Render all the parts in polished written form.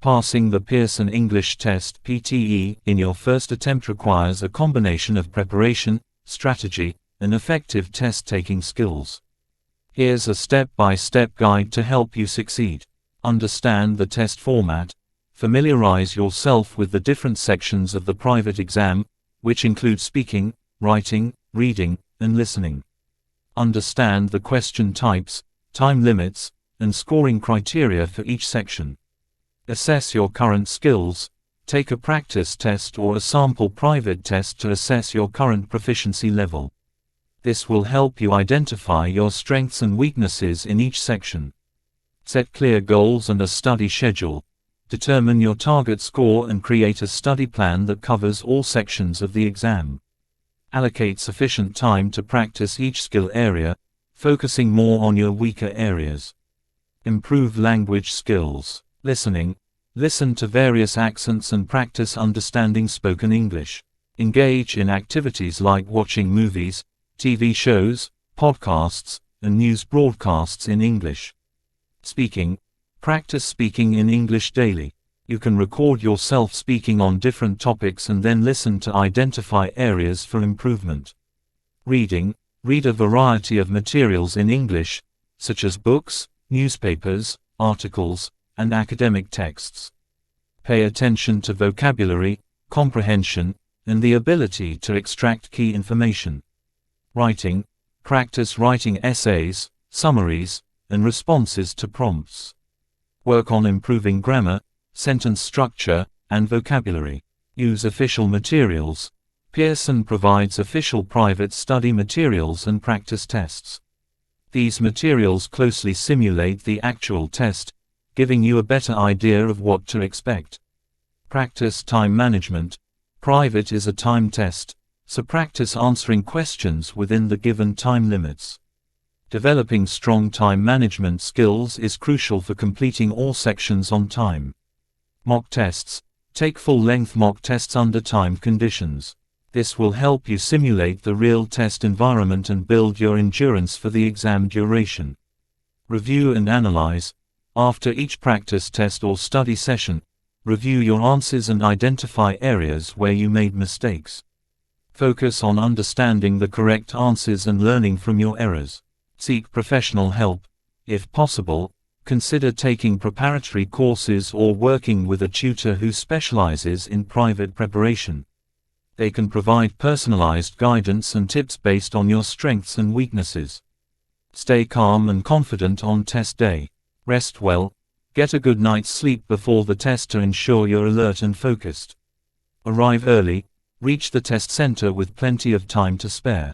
Passing the Pearson English Test (PTE) in your first attempt requires a combination of preparation, strategy, and effective test-taking skills. Here's a step-by-step guide to help you succeed. Understand the test format. Familiarize yourself with the different sections of the private exam, which include speaking, writing, reading, and listening. Understand the question types, time limits, and scoring criteria for each section. Assess your current skills. Take a practice test or a sample private test to assess your current proficiency level. This will help you identify your strengths and weaknesses in each section. Set clear goals and a study schedule. Determine your target score and create a study plan that covers all sections of the exam. Allocate sufficient time to practice each skill area, focusing more on your weaker areas. Improve language skills. Listening. Listen to various accents and practice understanding spoken English. Engage in activities like watching movies, TV shows, podcasts, and news broadcasts in English. Speaking. Practice speaking in English daily. You can record yourself speaking on different topics and then listen to identify areas for improvement. Reading. Read a variety of materials in English, such as books, newspapers, articles, and academic texts. Pay attention to vocabulary, comprehension, and the ability to extract key information. Writing. Practice writing essays, summaries, and responses to prompts. Work on improving grammar, sentence structure, and vocabulary. Use official materials. Pearson provides official private study materials and practice tests. These materials closely simulate the actual test, giving you a better idea of what to expect. Practice time management. Private is a time test, so practice answering questions within the given time limits. Developing strong time management skills is crucial for completing all sections on time. Mock tests. Take full-length mock tests under time conditions. This will help you simulate the real test environment and build your endurance for the exam duration. Review and analyze. After each practice test or study session, review your answers and identify areas where you made mistakes. Focus on understanding the correct answers and learning from your errors. Seek professional help. If possible, consider taking preparatory courses or working with a tutor who specializes in private preparation. They can provide personalized guidance and tips based on your strengths and weaknesses. Stay calm and confident on test day. Rest well. Get a good night's sleep before the test to ensure you're alert and focused. Arrive early. Reach the test center with plenty of time to spare.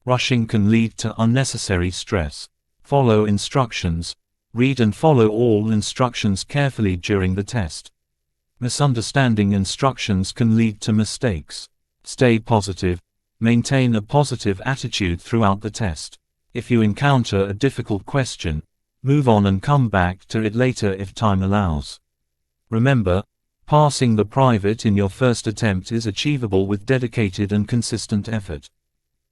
Rushing can lead to unnecessary stress. Follow instructions. Read and follow all instructions carefully during the test. Misunderstanding instructions can lead to mistakes. Stay positive. Maintain a positive attitude throughout the test. If you encounter a difficult question, move on and come back to it later if time allows. Remember, passing the private in your first attempt is achievable with dedicated and consistent effort.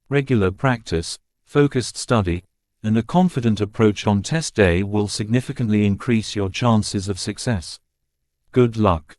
Regular practice, focused study, and a confident approach on test day will significantly increase your chances of success. Good luck.